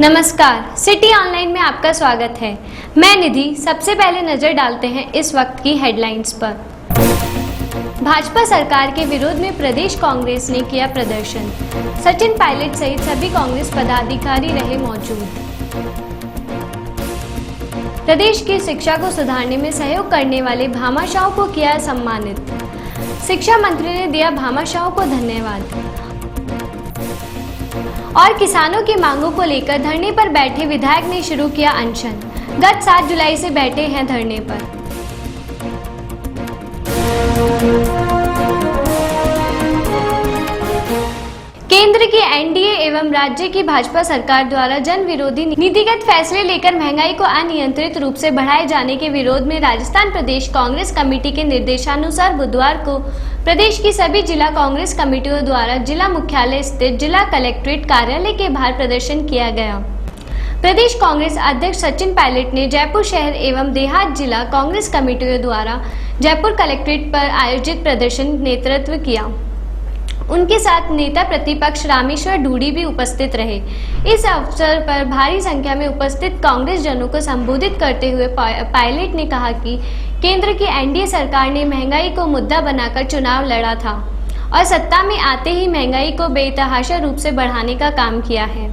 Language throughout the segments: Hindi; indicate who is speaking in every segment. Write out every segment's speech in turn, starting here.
Speaker 1: नमस्कार, सिटी ऑनलाइन में आपका स्वागत है। मैं निधि। सबसे पहले नजर डालते हैं इस वक्त की हेडलाइंस पर। भाजपा सरकार के विरोध में प्रदेश कांग्रेस ने किया प्रदर्शन। सचिन पायलट सहित सभी कांग्रेस पदाधिकारी रहे मौजूद। प्रदेश की शिक्षा को सुधारने में सहयोग करने वाले भामाशाहों को किया सम्मानित। शिक्षा मंत्री ने दिया भामाशाहों को धन्यवाद। और किसानों की मांगों को लेकर धरने पर बैठे विधायक ने शुरू किया अनशन। गत 7 जुलाई से बैठे हैं धरने पर। केंद्र की एनडीए एवं राज्य की भाजपा सरकार द्वारा जन विरोधी नीतिगत फैसले लेकर महंगाई को अनियंत्रित रूप से बढ़ाए जाने के विरोध में राजस्थान प्रदेश कांग्रेस कमेटी के निर्देशानुसार बुधवार को प्रदेश की सभी जिला कांग्रेस कमेटियों द्वारा जिला मुख्यालय स्थित जिला कलेक्ट्रेट कार्यालय के बाहर प्रदर्शन किया गया। प्रदेश कांग्रेस अध्यक्ष सचिन पायलट ने जयपुर शहर एवं देहात जिला कांग्रेस कमेटियों द्वारा जयपुर कलेक्ट्रेट पर आयोजित प्रदर्शन नेतृत्व किया। उनके साथ नेता प्रतिपक्ष रामेश्वर ढूडी भी उपस्थित रहे। इस अवसर पर भारी संख्या में उपस्थित कांग्रेस जनों को संबोधित करते हुए पायलट ने कहा कि केंद्र की एनडीए सरकार ने महंगाई को मुद्दा बनाकर चुनाव लड़ा था और सत्ता में आते ही महंगाई को बेतहाशा रूप से बढ़ाने का काम किया है।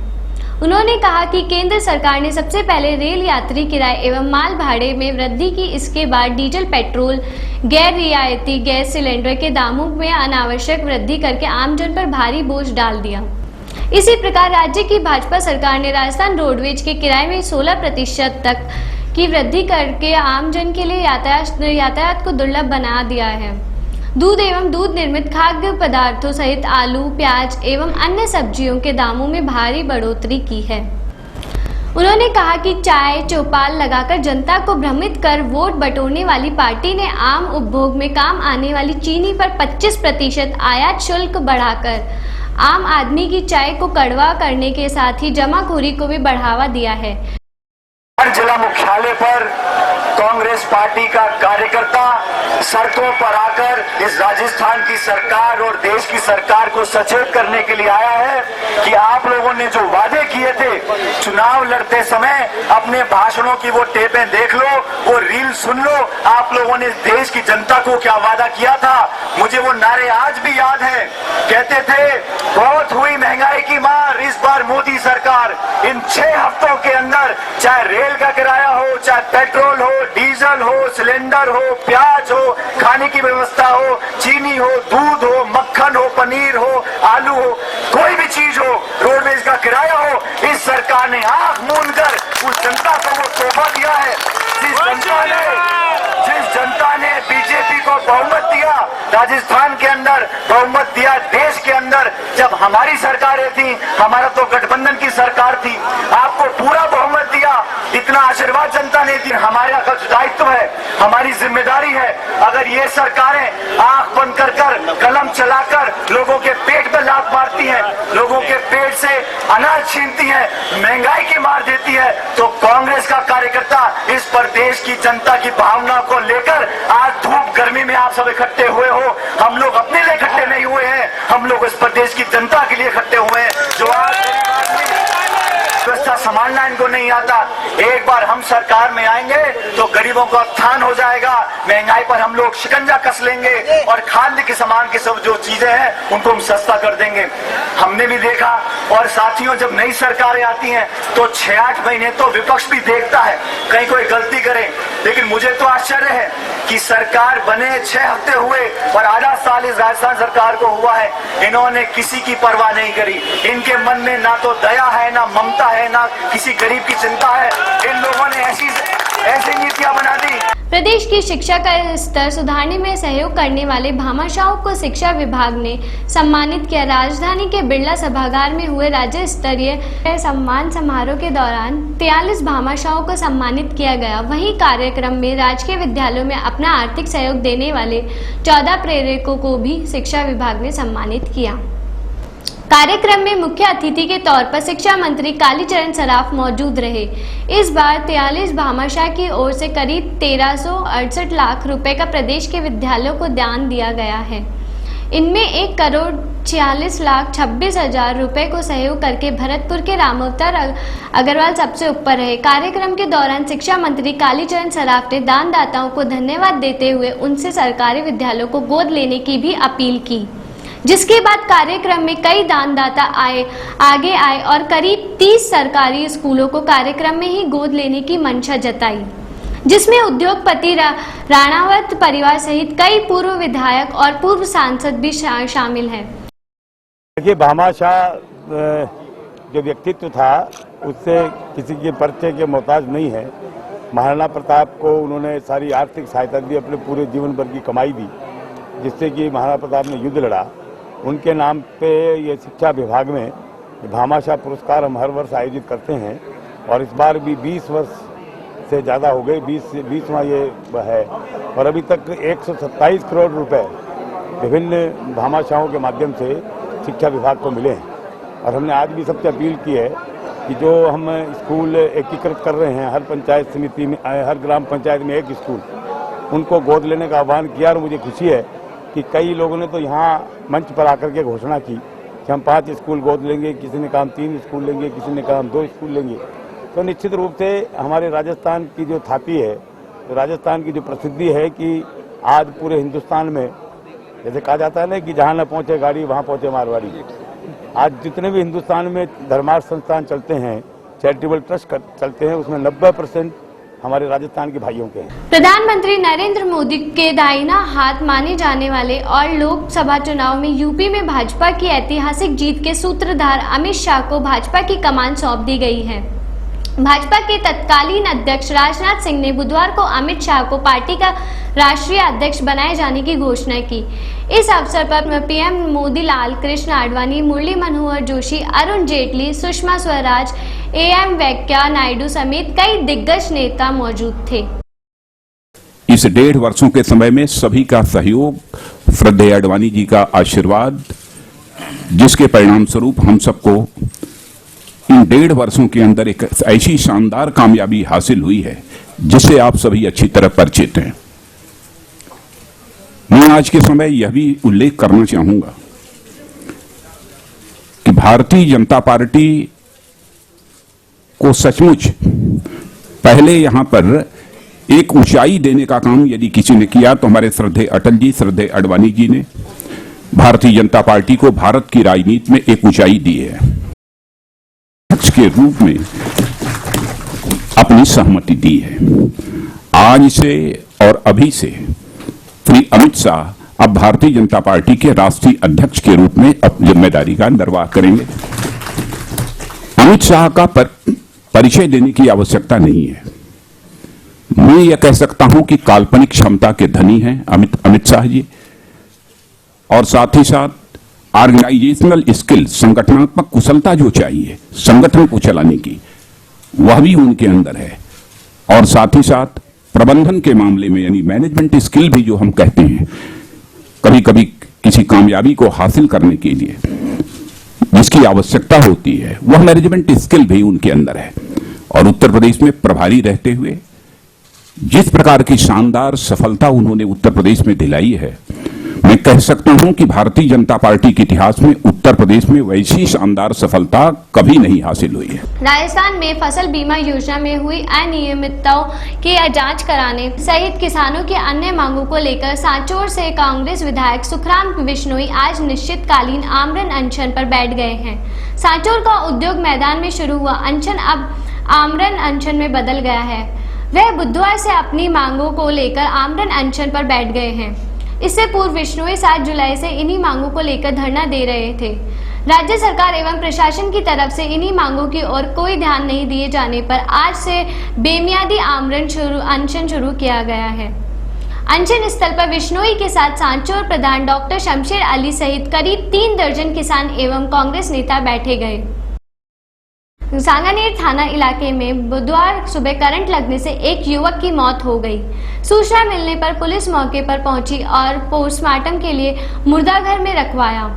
Speaker 1: उन्होंने कहा कि केंद्र सरकार ने सबसे पहले रेल यात्री किराए एवं माल भाड़े में वृद्धि की, इसके बाद डीजल, पेट्रोल, गैर रियायती गैस सिलेंडर के दामों में अनावश्यक वृद्धि करके आमजन पर भारी बोझ डाल दिया। इसी प्रकार राज्य की भाजपा सरकार ने राजस्थान रोडवेज के किराए में 16% तक की वृद्धि करके आमजन के लिए यातायात को दुर्लभ बना दिया है। दूध एवं दूध निर्मित खाद्य पदार्थों सहित आलू, प्याज एवं अन्य सब्जियों के दामों में भारी बढ़ोतरी की है। उन्होंने कहा कि चाय चौपाल लगाकर जनता को भ्रमित कर वोट बटोरने वाली पार्टी ने आम उपभोग में काम आने वाली चीनी पर 25% आयात शुल्क बढ़ाकर आम आदमी की चाय को कड़वा करने के साथ ही जमाखोरी को भी बढ़ावा दिया है।
Speaker 2: हर जिला मुख्यालय पर कांग्रेस पार्टी का कार्यकर्ता सड़कों पर आकर इस राजस्थान की सरकार और देश की सरकार को सचेत करने के लिए आया है कि आप लोगों ने जो वादे किए थे चुनाव लड़ते समय, अपने भाषणों की वो टेपें देख लो, वो रील सुन लो। आप लोगों ने देश की जनता को क्या वादा किया था, मुझे वो नारे आज भी याद है। कहते थे बहुत हुई महंगाई की मार, इस बार मोदी सरकार इन 6 हफ्तों के अंदर चाहे रेल का किराया हो, चाहे पेट्रोल हो, डीजल हो, सिलेंडर हो, प्याज हो, खाने की व्यवस्था हो, चीनी हो, दूध हो, मक्खन हो, पनीर हो, आलू हो, कोई भी चीज हो, रोडवेज का किराया हो, इस सरकार ने आंख मूंद कर उस जनता को वो तोहफा दिया है। जिस जनता ने बीजेपी को बहुमत दिया, राजस्थान के अंदर बहुमत दिया, देश के अंदर जब हमारी सरकारें थी, हमारा तो गठबंधन की सरकार थी, आपको पूरा बहुमत दिया, इतना आशीर्वाद जनता ने दी। हमारा दायित्व है, हमारी जिम्मेदारी है। अगर ये सरकारें आंख बंद कर कलम चलाकर लोगों के पेट पर लात मारती हैं, लोगों के पेट से अनाज छीनती हैं, महंगाई की मार देती है, तो कांग्रेस का कार्यकर्ता इस प्रदेश की जनता की भावना को लेकर आज धूप गर्मी में आप सब इकट्ठे हुए हो। हम लोग अपने लिए इकट्ठे नहीं हुए हैं, हम लोग इस प्रदेश की जनता के लिए इकट्ठे हुए हैं। जो आज व्यवस्था संभालना इनको नहीं आता, एक बार हम सरकार में आएंगे तो गरीबों का उत्थान हो जाएगा, महंगाई पर हम लोग शिकंजा कस लेंगे और खाद्य के सामान की सब जो चीजें हैं उनको हम सस्ता कर देंगे। हमने भी देखा। और साथियों, जब नई सरकारें आती हैं तो 6-8 महीने तो विपक्ष भी देखता है कहीं कोई गलती करे, लेकिन मुझे तो आश्चर्य है कि सरकार बने 6 हफ्ते हुए और आधा साल इस राजस्थान सरकार को हुआ है, इन्होंने किसी की परवाह नहीं करी। इनके मन में ना तो दया है, ना ममता है, ना किसी गरीब की चिंता है। इन लोगों ने ऐसी नीतियां बना दी।
Speaker 1: प्रदेश की शिक्षा का स्तर सुधारने में सहयोग करने वाले भामाशाहों को शिक्षा विभाग ने सम्मानित किया। राजधानी के बिरला सभागार में हुए राज्य स्तरीय सम्मान समारोह के दौरान 43 भामाशाहों को सम्मानित किया गया। वहीं कार्यक्रम में राजकीय विद्यालयों में अपना आर्थिक सहयोग देने वाले 14 प्रेरकों को भी शिक्षा विभाग ने सम्मानित किया। कार्यक्रम में मुख्य अतिथि के तौर पर शिक्षा मंत्री कालीचरण सराफ मौजूद रहे। इस बार 43 भामाशाह की ओर से करीब 1368 लाख रुपए का प्रदेश के विद्यालयों को दान दिया गया है। इनमें 1,46,26,000 रुपए को सहयोग करके भरतपुर के रामअवतार अग्रवाल सबसे ऊपर रहे। कार्यक्रम के दौरान शिक्षा मंत्री कालीचरण सराफ ने दानदाताओं को धन्यवाद देते हुए उनसे सरकारी विद्यालयों को गोद लेने की भी अपील की, जिसके बाद कार्यक्रम में कई दानदाता आगे आए और करीब 30 सरकारी स्कूलों को कार्यक्रम में ही गोद लेने की मंशा जताई, जिसमें उद्योगपति राणावत परिवार सहित कई पूर्व विधायक और पूर्व सांसद भी शामिल हैं।
Speaker 3: देखिए, भामाशाह जो व्यक्तित्व था उससे किसी के परिचय के मोहताज नहीं है। महाराणा प्रताप को उन्होंने सारी आर्थिक सहायता दी, अपने पूरे जीवन भर की कमाई दी, जिससे कि महाराणा प्रताप ने युद्ध लड़ा। उनके नाम पे ये शिक्षा विभाग में भामाशाह पुरस्कार हम हर वर्ष आयोजित करते हैं और इस बार भी 20 वर्ष से ज़्यादा हो गए, 20वां ये है और अभी तक 127 करोड़ रुपए विभिन्न भामाशाहों के माध्यम से शिक्षा विभाग को मिले हैं। और हमने आज भी सबसे अपील की है कि जो हम स्कूल एकीकृत कर रहे हैं, हर पंचायत समिति में, हर ग्राम पंचायत में एक स्कूल, उनको गोद लेने का आह्वान किया और मुझे खुशी है कि कई लोगों ने तो यहाँ मंच पर आकर के घोषणा की कि हम 5 स्कूल गोद लेंगे, किसी ने कहा हम 3 स्कूल लेंगे, किसी ने कहा हम 2 स्कूल लेंगे। तो निश्चित रूप से हमारे राजस्थान की जो थाती है, तो राजस्थान की जो प्रसिद्धि है कि आज पूरे हिंदुस्तान में जैसे कहा जाता है ना कि जहाँ न पहुँचे गाड़ी वहाँ पहुँचे मारवाड़ी। आज जितने भी हिंदुस्तान में धर्मार्थ संस्थान चलते हैं, चैरिटेबल ट्रस्ट चलते हैं, उसमें 90% हमारे राजस्थान के भाइयों के हैं।
Speaker 1: प्रधानमंत्री नरेंद्र मोदी के दाहिना हाथ माने जाने वाले और लोकसभा चुनाव में यूपी में भाजपा की ऐतिहासिक जीत के सूत्रधार अमित शाह को भाजपा की कमान सौंप दी गई है। भाजपा के तत्कालीन अध्यक्ष राजनाथ सिंह ने बुधवार को अमित शाह को पार्टी का राष्ट्रीय अध्यक्ष बनाए जाने की घोषणा की। इस अवसर पर पीएम मोदी, लाल कृष्ण आडवाणी, मुरली मनोहर जोशी, अरुण जेटली, सुषमा स्वराज, एम वेंकैया नायडू समेत कई दिग्गज नेता मौजूद थे।
Speaker 4: इस 1.5 वर्षों के समय में सभी का सहयोग, श्रद्धेय आडवाणी जी का आशीर्वाद, जिसके परिणाम स्वरूप हम सबको इन 1.5 वर्षों के अंदर एक ऐसी शानदार कामयाबी हासिल हुई है जिससे आप सभी अच्छी तरह परिचित हैं। मैं आज के समय यह भी उल्लेख करना चाहूंगा कि भारतीय जनता पार्टी को सचमुच पहले यहां पर एक ऊंचाई देने का काम यदि किसी ने किया तो हमारे श्रद्धेय अटल जी, श्रद्धेय आडवाणी जी ने भारतीय जनता पार्टी को भारत की राजनीति में एक ऊंचाई दी है। अध्यक्ष के रूप में अपनी सहमति दी है। आज से और अभी से श्री अमित शाह अब भारतीय जनता पार्टी के राष्ट्रीय अध्यक्ष के रूप में अपनी जिम्मेदारी का निर्वाह करेंगे। अमित शाह का परिचय देने की आवश्यकता नहीं है। मैं यह कह सकता हूं कि काल्पनिक क्षमता के धनी हैं अमित शाह जी, और साथ ही साथ ऑर्गेनाइजेशनल स्किल, संगठनात्मक कुशलता जो चाहिए संगठन को चलाने की, वह भी उनके अंदर है। और साथ ही साथ प्रबंधन के मामले में यानी मैनेजमेंट स्किल भी जो हम कहते हैं, कभी कभी किसी कामयाबी को हासिल करने के लिए जिसकी आवश्यकता होती है, वह मैनेजमेंट स्किल भी उनके अंदर है। और उत्तर प्रदेश में प्रभारी रहते हुए जिस प्रकार की शानदार सफलता उन्होंने उत्तर प्रदेश में दिलाई है, मैं कह सकता हूं कि भारतीय जनता पार्टी के इतिहास में उत्तर प्रदेश में वैसी शानदार सफलता कभी नहीं हासिल हुई है।
Speaker 1: राजस्थान में फसल बीमा योजना में हुई अनियमितताओं की जांच कराने सहित किसानों की अन्य मांगों को लेकर सांचौर से कांग्रेस विधायक सुखराम बिश्नोई आज निश्चितकालीन आमरण अनशन पर बैठ गए हैं। सांचौर का उद्योग मैदान में शुरू हुआ अनशन अब आमरण अनशन में बदल गया है। वह बुधवार से अपनी मांगों को लेकर आमरण अनशन पर बैठ गए हैं। इससे पूर्व बिश्नोई 7 जुलाई से इन्हीं मांगों को लेकर धरना दे रहे थे। राज्य सरकार एवं प्रशासन की तरफ से इन्हीं मांगों की ओर कोई ध्यान नहीं दिए जाने पर आज से बेमियादी अनशन शुरू किया गया है। अनशन स्थल पर बिश्नोई के साथ सांचौर प्रधान डॉक्टर शमशेर अली सहित करीब 3 दर्जन किसान एवं कांग्रेस नेता बैठे गए। सांगानेर थाना इलाके में बुधवार सुबह करंट लगने से एक युवक की मौत हो गई। सूचना मिलने पर पुलिस मौके पर पहुंची और पोस्टमार्टम के लिए मुर्दाघर में रखवाया।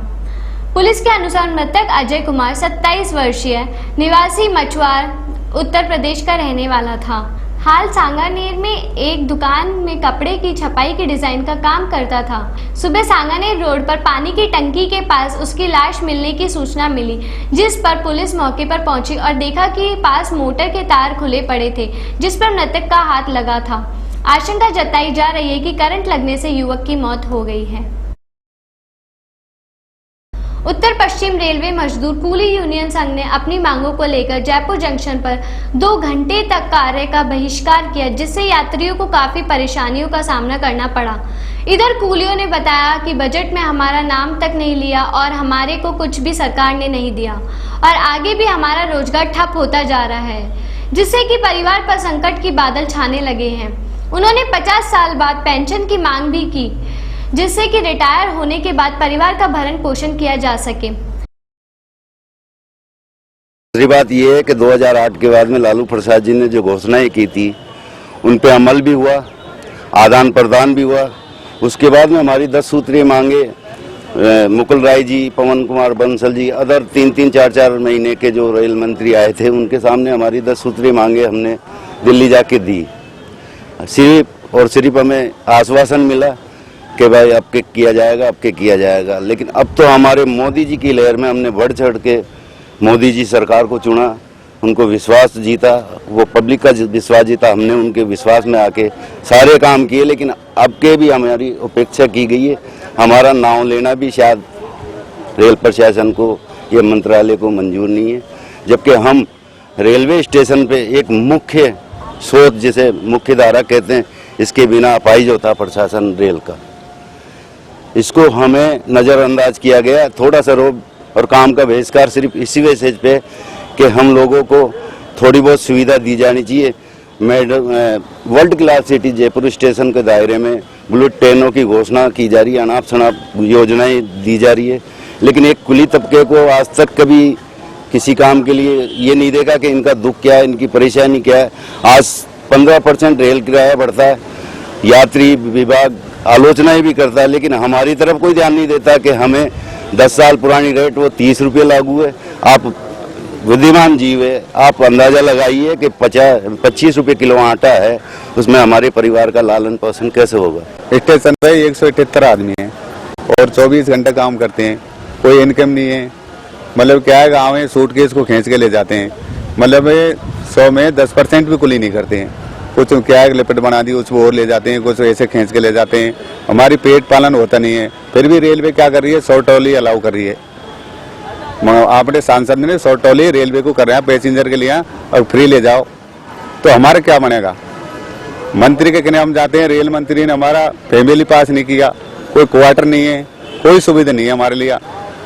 Speaker 1: पुलिस के अनुसार मृतक अजय कुमार 27 वर्षीय निवासी मछुआर उत्तर प्रदेश का रहने वाला था। हाल सांगानेर में एक दुकान में कपड़े की छपाई के डिजाइन का काम करता था। सुबह सांगानेर रोड पर पानी की टंकी के पास उसकी लाश मिलने की सूचना मिली, जिस पर पुलिस मौके पर पहुंची और देखा कि पास मोटर के तार खुले पड़े थे, जिस पर मृतक का हाथ लगा था। आशंका जताई जा रही है कि करंट लगने से युवक की मौत हो गई है। उत्तर पश्चिम रेलवे मजदूर कुली यूनियन संघ ने अपनी मांगों को लेकर जयपुर जंक्शन पर 2 घंटे तक कार्य का बहिष्कार किया, जिससे यात्रियों को काफी परेशानियों का सामना करना पड़ा। इधर कुलियों ने बताया कि बजट में हमारा नाम तक नहीं लिया और हमारे को कुछ भी सरकार ने नहीं दिया और आगे भी हमारा रोजगार ठप होता जा रहा है, जिससे कि परिवार पर संकट की बादल छाने लगे हैं। उन्होंने 50 साल बाद पेंशन की मांग भी की, जिससे कि रिटायर होने के बाद परिवार का भरण पोषण किया जा सके।
Speaker 5: दूसरी बात यह है कि 2008 के बाद में लालू प्रसाद जी ने जो घोषणाएं की थी उन पे अमल भी हुआ, आदान प्रदान भी हुआ। उसके बाद में हमारी 10 सूत्रीय मांगे मुकुल राय जी, पवन कुमार बंसल जी, अदर 3-3, 4-4 महीने के जो रेल मंत्री आए थे उनके सामने हमारी 10 सूत्रीय मांगे हमने दिल्ली जाके दी। सिर्फ हमें आश्वासन मिला कि भाई अब के किया जाएगा, अब के किया जाएगा। लेकिन अब तो हमारे मोदी जी की लहर में हमने बढ़ चढ़ के मोदी जी सरकार को चुना, उनको विश्वास जीता, वो पब्लिक का विश्वास जीता, हमने उनके विश्वास में आके सारे काम किए। लेकिन अब के भी हमारी उपेक्षा की गई है। हमारा नाम लेना भी शायद रेल प्रशासन को या मंत्रालय को मंजूर नहीं है, जबकि हम रेलवे स्टेशन पे एक मुख्य स्रोत, जिसे मुख्य धारा कहते हैं, इसके बिना अपाहिज होता प्रशासन रेल का। इसको हमें नज़रअंदाज किया गया। थोड़ा सा रोब और काम का बहिष्कार सिर्फ इसी वजह पे कि हम लोगों को थोड़ी बहुत सुविधा दी जानी चाहिए। World class city Jaipur station के दायरे में बुलेट ट्रेनों की घोषणा की जा रही है, अनाप शनाप योजनाएं दी जा रही है, लेकिन एक कुली तबके को आज तक कभी किसी काम के लिए ये नहीं देखा कि इनका दुख क्या है, इनकी परेशानी क्या है। आज 15% रेल किराया बढ़ता है, यात्री विभाग आलोचनाएं भी करता है, लेकिन हमारी तरफ कोई ध्यान नहीं देता कि हमें 10 साल पुरानी रेट वो 30 रुपये लागू है। आप बुद्धिमान जीव है, आप अंदाजा लगाइए कि 25 रुपये किलो आटा है, उसमें हमारे परिवार का लालन पोषण कैसे होगा।
Speaker 6: स्टेशन पे 178 आदमी हैं और 24 घंटे काम करते हैं, कोई इनकम नहीं है। मतलब क्या है, गाँव में सूटकेस को खींच के ले जाते हैं, मतलब 100 में 10% भी कुली नहीं करते हैं। कुछ क्या है, लिपट बना दी उसको और ले जाते हैं, कुछ ऐसे खींच के ले जाते हैं। हमारी पेट पालन होता नहीं है, फिर भी रेलवे क्या कर रही है, 100 टॉली अलाउ कर रही है। आपने सांसद ने 100 टॉली रेलवे को कर रहे हैं पैसेंजर के लिए और फ्री ले जाओ, तो हमारा क्या बनेगा। मंत्री के कहने हम जाते हैं, रेल मंत्री ने हमारा फैमिली पास नहीं किया, कोई क्वार्टर नहीं है, कोई सुविधा नहीं है हमारे लिए।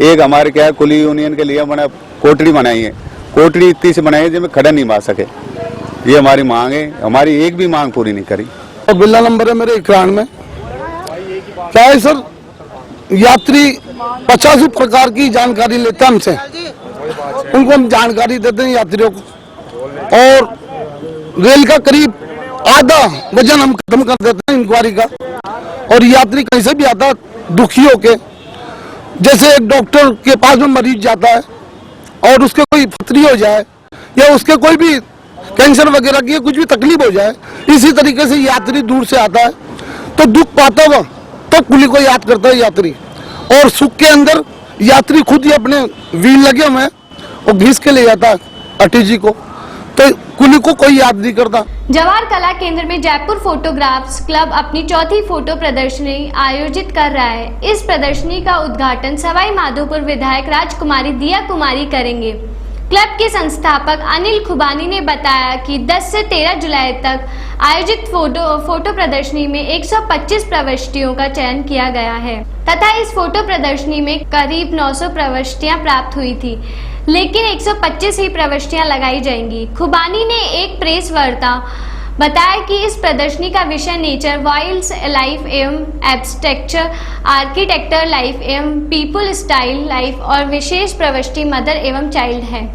Speaker 6: एक हमारे क्या है, कुली यूनियन के लिए मैंने कोठड़ी बनाई है, कोठड़ी इतनी सी बनाई है जिसमें खड़ा नहीं मार सके। ये हमारी मांग है, हमारी एक भी मांग पूरी नहीं करी।
Speaker 7: और बिल्ला नंबर है मेरे 91 क्या है सर, यात्री 85 प्रकार की जानकारी लेते हैं हमसे, उनको हम जानकारी देते हैं यात्रियों को, और रेल का करीब आधा वजन हम खत्म कर देते हैं इंक्वायरी का। और यात्री कहीं से भी आता दुखी होके, जैसे एक डॉक्टर के पास में मरीज जाता है और उसके कोई फतरी हो जाए या उसके कोई भी कैंसर वगैरह की कुछ भी तकलीफ हो जाए, इसी तरीके से यात्री दूर से आता है तो दुख पाता हुआ तो कुली को याद करता है यात्री। और सुख के अंदर यात्री खुद ही अपने व्हील लगे हुए और घिस के ले जाता है अटीजी को, तो कुली को कोई याद नहीं करता।
Speaker 1: जवाहर कला केंद्र में जयपुर फोटोग्राफ्स क्लब अपनी 4थी फोटो प्रदर्शनी आयोजित कर रहा है। इस प्रदर्शनी का उद्घाटन सवाई माधोपुर विधायक राजकुमारी दिया कुमारी करेंगे। क्लब के संस्थापक अनिल खुबानी ने बताया कि 10 से 13 जुलाई तक आयोजित फोटो प्रदर्शनी में 125 प्रविष्टियों का चयन किया गया है तथा इस फोटो प्रदर्शनी में करीब 900 प्रविष्टियां प्राप्त हुई थी, लेकिन 125 ही प्रविष्टियां लगाई जाएंगी। खुबानी ने एक प्रेस वार्ता बताया कि इस प्रदर्शनी का विषय नेचर, वाइल्ड लाइफ एवं एब्स्ट्रक्चर, आर्किटेक्चर लाइफ एवं पीपल स्टाइल लाइफ और विशेष प्रविष्टि मदर एवं चाइल्ड है।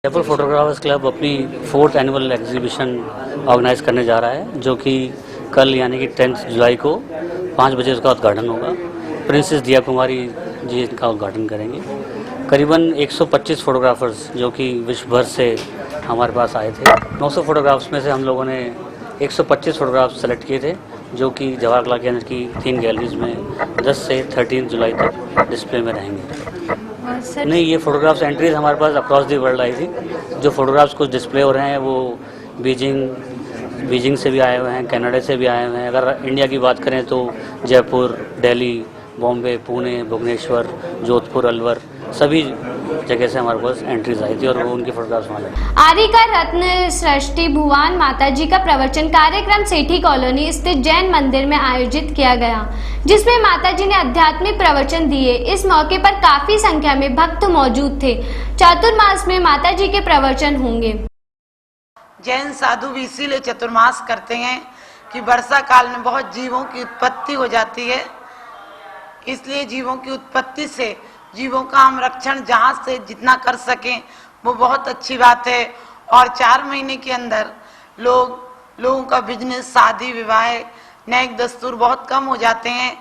Speaker 8: जयपुर फोटोग्राफर्स क्लब अपनी 4th एनुअल एग्जीबिशन ऑर्गेनाइज करने जा रहा है, जो कि कल यानी कि 10 जुलाई को 5 बजे उसका उद्घाटन होगा। प्रिंसेस दिया कुमारी जी इसका उद्घाटन करेंगे। करीबन 125 फोटोग्राफर्स जो कि विश्व भर से हमारे पास आए थे। 900 फोटोग्राफ्स में से हम लोगों ने 125 फोटोग्राफ्स सेलेक्ट किए थे, जो कि जवाहर कला केंद्र की 3 गैलरीज में 10 से 13 जुलाई तक डिस्प्ले में रहेंगे। नहीं, ये फोटोग्राफ्स एंट्रीज हमारे पास अक्रॉस दी वर्ल्ड आई थी। जो फोटोग्राफ्स कुछ डिस्प्ले हो रहे हैं वो बीजिंग से भी आए हुए हैं, कनाडा से भी आए हुए हैं। अगर इंडिया की बात करें तो जयपुर, दिल्ली, बॉम्बे, पुणे, भुवनेश्वर, जोधपुर, अलवर सभी जगह से हमारे पास एंट्रीज आई थी और वो उनकी फोटोग्राफ्स वहाँ लगी।
Speaker 1: आर्य का रत्न सृष्टि भुवन माताजी का प्रवचन कार्यक्रम सेठी कॉलोनी स्थित जैन मंदिर में आयोजित किया गया, जिसमें माताजी ने आध्यात्मिक प्रवचन दिए। इस मौके पर काफी संख्या में भक्त मौजूद थे। चातुर्मास में माताजी के प्रवचन होंगे।
Speaker 9: जैन साधु भी इसीलिए चतुर्मास करते हैं कि वर्षा काल में बहुत जीवों की उत्पत्ति हो जाती है, इसलिए जीवों की उत्पत्ति से जीवों का हम रक्षण जहाँ से जितना कर सकें वो बहुत अच्छी बात है। और 4 महीने के अंदर लोगों का बिजनेस, शादी विवाह, नैक दस्तूर बहुत कम हो जाते हैं।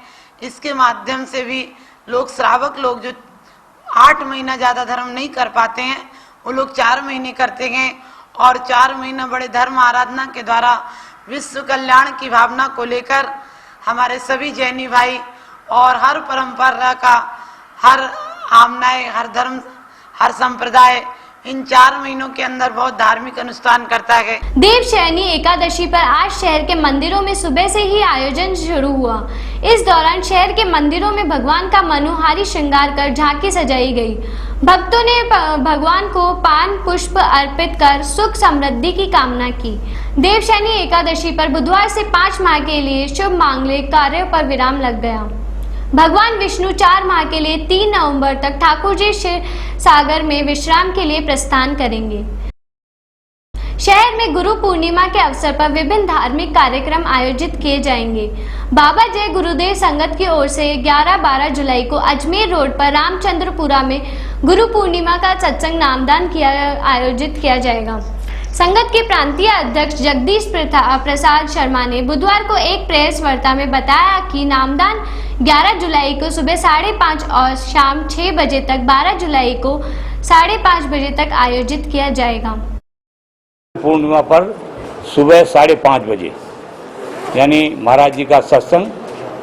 Speaker 9: इसके माध्यम से भी श्रावक लोग जो 8 महीना ज़्यादा धर्म नहीं कर पाते हैं, वो लोग 4 महीने करते हैं। और 4 महीना बड़े धर्म आराधना के द्वारा विश्व कल्याण की भावना को लेकर हमारे सभी जैनी भाई और हर परंपरा का, हर आमनाय, हर धर्म, हर संप्रदाय इन 4 महीनों के अंदर बहुत धार्मिक अनुष्ठान करता है।
Speaker 1: देवशयनी एकादशी पर आज शहर के मंदिरों में सुबह से ही आयोजन शुरू हुआ। इस दौरान शहर के मंदिरों में भगवान का मनोहारी श्रृंगार कर झांकी सजाई गई। भक्तों ने भगवान को पान पुष्प अर्पित कर सुख समृद्धि की कामना की। देवशयनी एकादशी पर बुधवार से 5 माह के लिए शुभ मांगलिक कार्यों पर विराम लग गया। भगवान विष्णु 4 माह के लिए 3 नवंबर तक ठाकुर जी सागर में विश्राम के लिए प्रस्थान करेंगे। शहर में गुरु पूर्णिमा के अवसर पर विभिन्न धार्मिक कार्यक्रम आयोजित किए जाएंगे। बाबा जय गुरुदेव संगत की ओर से 11-12 जुलाई को अजमेर रोड पर रामचंद्रपुरा में गुरु पूर्णिमा का सत्संग नामदान आयोजित किया जाएगा। संगत के प्रांतीय अध्यक्ष जगदीश प्रसाद शर्मा ने बुधवार को एक प्रेस वार्ता में बताया कि नामदान 11 जुलाई को सुबह 5:30 और शाम 6 बजे तक 12 जुलाई को 5:30 बजे तक आयोजित किया जाएगा।
Speaker 3: पूर्णिमा पर सुबह 5:30 बजे यानी महाराज जी का सत्संग,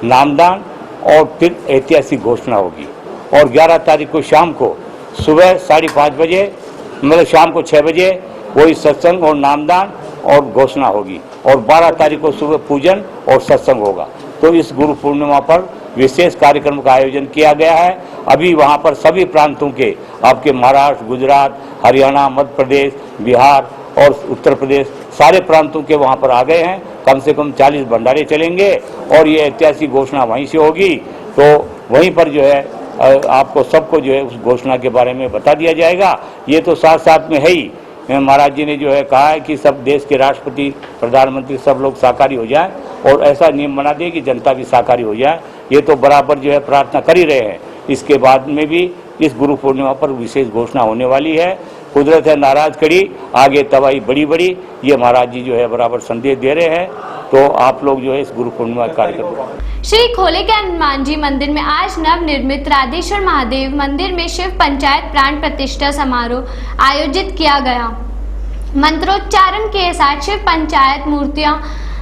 Speaker 3: नामदान और फिर ऐतिहासिक घोषणा होगी। और 11 तारीख को शाम को सुबह 5:30 बजे, मतलब शाम को 6 बजे वही सत्संग और नामदान और घोषणा होगी। और 12 तारीख को सुबह पूजन और सत्संग होगा। तो इस गुरु पूर्णिमा पर विशेष कार्यक्रम का आयोजन किया गया है। अभी वहाँ पर सभी प्रांतों के, आपके महाराष्ट्र, गुजरात, हरियाणा, मध्य प्रदेश, बिहार और उत्तर प्रदेश, सारे प्रांतों के वहाँ पर आ गए हैं। कम से कम 40 भंडारे चलेंगे और ये ऐतिहासिक घोषणा वहीं से होगी। तो वहीं पर जो है आपको सबको जो है उस घोषणा के बारे में बता दिया जाएगा। ये तो साथ साथ में है ही, महाराज जी ने जो है कहा है कि सब देश के राष्ट्रपति, प्रधानमंत्री सब लोग शाकाहारी हो जाएं और ऐसा नियम बना दे कि जनता भी शाकाहारी हो जाए। ये तो बराबर जो है प्रार्थना कर ही रहे हैं। इसके बाद में भी इस गुरु पूर्णिमा पर विशेष घोषणा होने वाली है। कुदरत है नाराज करी, आगे तबाही बड़ी बड़ी, ये महाराज जी जो है बराबर संदेश दे रहे हैं। तो आप लोग जो है इस गुरु पूर्णिमा कार्यक्रम।
Speaker 1: श्री खोले के हनुमान जी मंदिर में आज नव निर्मित राधेश्वर महादेव मंदिर में शिव पंचायत प्राण प्रतिष्ठा समारोह आयोजित किया गया। मंत्रोच्चारण के साथ शिव पंचायत मूर्तियां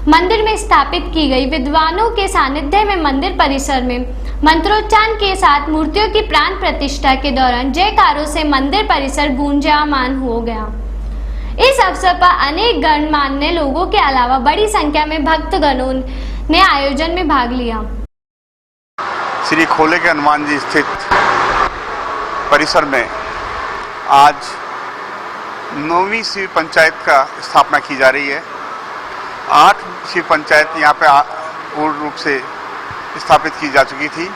Speaker 1: मंदिर में स्थापित की गई। विद्वानों के सानिध्य में मंदिर परिसर में मंत्रोच्चारण के साथ मूर्तियों की प्राण प्रतिष्ठा के दौरान जयकारों से मंदिर परिसर गूंजायमान हो गया। इस अवसर पर अनेक गणमान्य लोगों के अलावा बड़ी संख्या में भक्तगणों ने आयोजन में भाग लिया।
Speaker 6: श्री खोले के हनुमान जी स्थित परिसर में आज 9वीं शिव पंचायत का स्थापना की जा रही है। 8 शिव पंचायत यहाँ पे पूर्ण रूप से स्थापित की जा चुकी थी।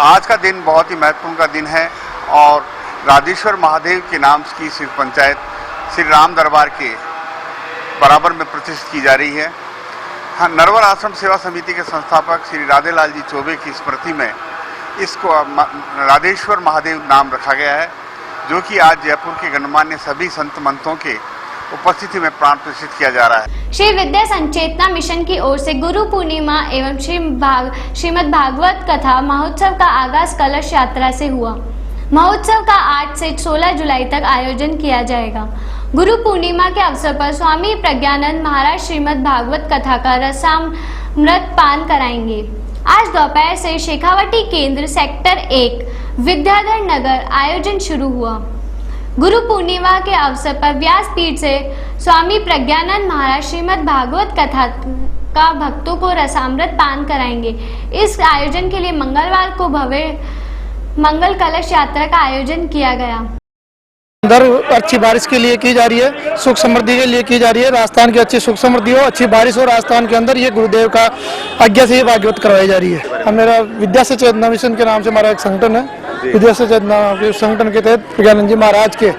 Speaker 6: आज का दिन बहुत ही महत्वपूर्ण का दिन है और राधेश्वर महादेव के नाम की शिव पंचायत श्री राम दरबार के बराबर में प्रतिष्ठित की जा रही है। हाँ, नरवर आश्रम सेवा समिति के संस्थापक श्री राधेलाल जी चौबे की स्मृति में इसको राधेश्वर महादेव नाम रखा गया है, जो कि आज जयपुर के गणमान्य सभी संत महंतों के उपस्थिति में प्राण प्रतिष्ठित किया जा रहा है।
Speaker 1: श्री विद्या संचेतना मिशन की ओर से गुरु पूर्णिमा एवं श्रीमद् भागवत कथा महोत्सव का आगाज कलश यात्रा से हुआ। महोत्सव का 8 से 16 जुलाई तक आयोजन किया जाएगा। गुरु पूर्णिमा के अवसर पर स्वामी प्रज्ञानंद महाराज श्रीमद् भागवत कथा का रसामृत पान कराएंगे। आज दोपहर से शेखावटी केंद्र सेक्टर 1 विद्याधर नगर आयोजन शुरू हुआ। गुरु पूर्णिमा के अवसर पर व्यासपीठ से स्वामी प्रज्ञानंद महाराज श्रीमद् भागवत कथा का भक्तों को रसामृत पान कराएंगे। इस आयोजन के लिए मंगलवार को भव्य मंगल कलश यात्रा का आयोजन किया गया।
Speaker 7: अंदर अच्छी बारिश के लिए की जा रही है, सुख समृद्धि के लिए की जा रही है। राजस्थान की अच्छी सुख समृद्धि हो, अच्छी बारिश हो राजस्थान के अंदर, ये गुरुदेव का आज्ञा से ये भागवत करवाई जा रही है। मेरा विद्या से चेतना मिशन के नाम से हमारा एक संगठन है। विद्या से चेतना के संगठन के तहत प्रज्ञानंद जी महाराज के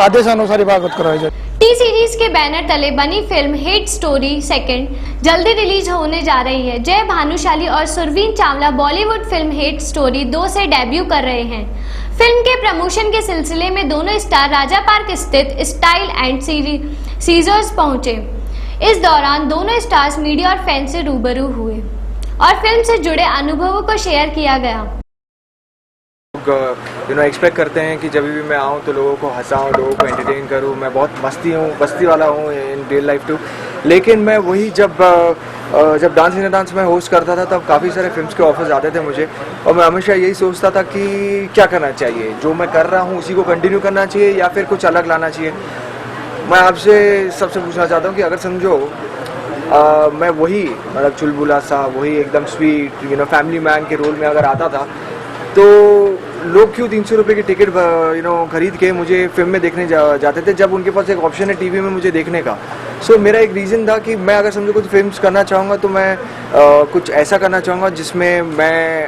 Speaker 7: आदेश अनुसार भागवत करवाई जा रही है।
Speaker 1: टी सीरीज के बैनर तले बनी फिल्म हिट स्टोरी सेकंड जल्दी रिलीज होने जा रही है। जय भानुशाली और Surveen Chawla Bollywood film hit story 2 से डेब्यू कर रहे हैं। फिल्म के प्रमोशन के सिलसिले में दोनों स्टार राजा पार्क स्थित स्टाइल एंड सीजर्स पहुंचे। इस दौरान दोनों स्टार्स मीडिया और फैंस से रूबरू हुए और फिल्म से जुड़े अनुभवों को शेयर किया गया।
Speaker 10: एक्सपेक्ट करते हैं कि जब भी मैं आऊँ तो लोगों को हंसाऊँ, लोगों को एंटरटेन करूँ। मैं बहुत बस्ती वाला हूँ इन रियल लाइफ टू। लेकिन मैं वही जब डांस इंडिया डांस में होस्ट करता था तब काफ़ी सारे फिल्म्स के ऑफर्स आते थे मुझे, और मैं हमेशा यही सोचता था कि क्या करना चाहिए, जो मैं कर रहा हूँ उसी को कंटिन्यू करना चाहिए या फिर कुछ अलग लाना चाहिए। मैं आपसे सबसे पूछना चाहता हूँ कि अगर समझो मैं वही मतलब चुलबुला सा, वही एकदम स्वीट फैमिली मैन के रोल में अगर आता था तो लोग क्यों 300 रुपये की टिकट खरीद के मुझे फिल्म में देखने जाते थे, जब उनके पास एक ऑप्शन है टीवी में मुझे देखने का। सो मेरा एक रीज़न था कि मैं अगर समझो कुछ फिल्म्स करना चाहूँगा तो मैं कुछ ऐसा करना चाहूँगा जिसमें मैं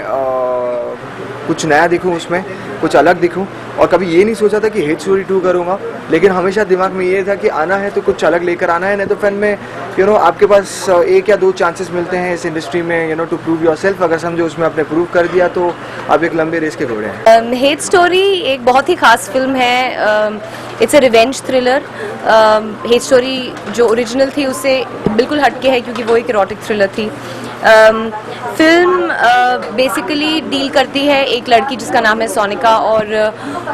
Speaker 10: कुछ नया दिखूँ, उसमें कुछ अलग दिखूँ। और कभी ये नहीं सोचा था कि हिट स्टोरी 2 करूँगा, लेकिन हमेशा दिमाग में ये था कि आना है तो कुछ अलग लेकर आना है, नहीं तो फिल्म में आपके पास 1 या 2 चांसेस मिलते हैं इस इंडस्ट्री में टू प्रूव योरसेल्फ। अगर समझो उसमें आपने प्रूव कर दिया तो आप एक लंबे रेस के घोड़े हैं।
Speaker 11: हिट स्टोरी एक बहुत ही खास फिल्म है। It's a revenge thriller. Hit story जो ओरिजिनल थी उससे बिल्कुल हटके है क्योंकि वो एक इरोटिक थ्रिलर थी। फिल्म बेसिकली डील करती है एक लड़की जिसका नाम है सोनिका, और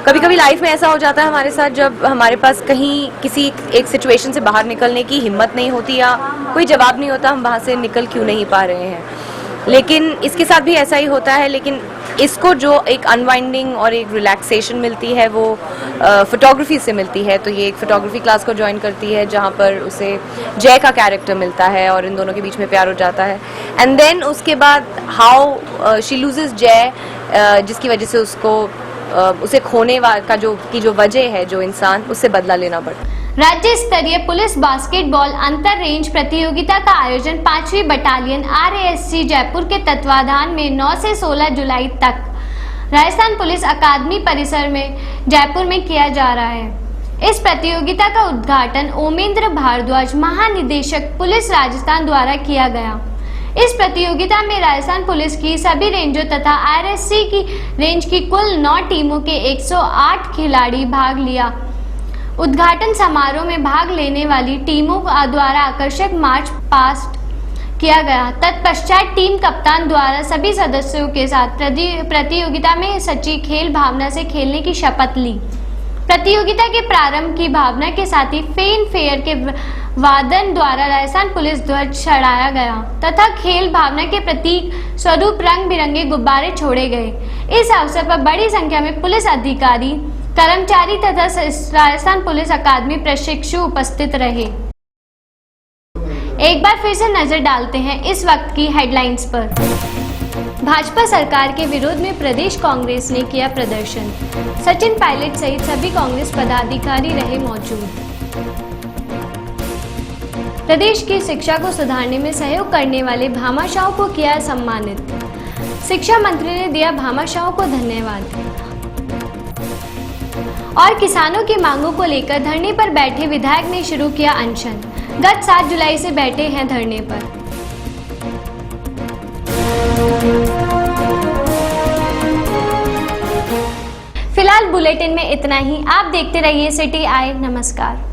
Speaker 11: कभी कभी लाइफ में ऐसा हो जाता है हमारे साथ जब हमारे पास कहीं किसी एक सिचुएशन से बाहर निकलने की हिम्मत नहीं होती या कोई जवाब नहीं होता, हम वहाँ से निकल क्यों नहीं पा रहे हैं। लेकिन इसके साथ भी ऐसा ही होता है, लेकिन इसको जो एक अनवाइंडिंग और एक रिलैक्सेशन मिलती है वो फोटोग्राफी से मिलती है। तो ये एक फोटोग्राफी क्लास को ज्वाइन करती है जहाँ पर उसे जय का कैरेक्टर मिलता है और इन दोनों के बीच में प्यार हो जाता है। एंड देन उसके बाद हाउ शी लूजेस जय, जिसकी वजह से उसे खोने का जो वजह है, जो इंसान, उससे बदला लेना पड़ता है।
Speaker 1: राज्य स्तरीय पुलिस बास्केटबॉल अंतर रेंज प्रतियोगिता का आयोजन 5वीं बटालियन RASC जयपुर के तत्वाधान में 9 से 16 जुलाई तक राजस्थान पुलिस अकादमी परिसर में जयपुर में किया जा रहा है। इस प्रतियोगिता का उद्घाटन ओमेंद्र भारद्वाज महानिदेशक पुलिस राजस्थान द्वारा किया गया। इस प्रतियोगिता में राजस्थान पुलिस की सभी रेंजों तथा RASC की रेंज की कुल 9 टीमों के 108 खिलाड़ी भाग लिया। उद्घाटन समारोह में भाग लेने वाली टीमों द्वारा आकर्षक मार्च पास्ट किया गया। तत्पश्चात टीम कप्तान द्वारा सभी सदस्यों के साथ प्रतियोगिता में सच्ची खेल भावना से खेलने की शपथ ली। प्रतियोगिता के प्रारंभ की भावना के साथ ही फैन फेयर के वादन द्वारा राजस्थान पुलिस ध्वज चढ़ाया गया तथा खेल भावना के प्रतीक स्वरूप रंग बिरंगे गुब्बारे छोड़े गए। इस अवसर पर बड़ी संख्या में पुलिस अधिकारी, कर्मचारी तथा राजस्थान पुलिस अकादमी प्रशिक्षु उपस्थित रहे। एक बार फिर से नजर डालते हैं इस वक्त की हेडलाइंस पर। भाजपा सरकार के विरोध में प्रदेश कांग्रेस ने किया प्रदर्शन। सचिन पायलट सहित सभी कांग्रेस पदाधिकारी रहे मौजूद। प्रदेश की शिक्षा को सुधारने में सहयोग करने वाले भामाशाहों को किया सम्मानित। शिक्षा मंत्री ने दिया भामाशाहों को धन्यवाद। और किसानों की मांगों को लेकर धरने पर बैठे विधायक ने शुरू किया अनशन। गत 7 जुलाई से बैठे हैं धरने पर। फिलहाल बुलेटिन में इतना ही। आप देखते रहिए सिटी आई। नमस्कार।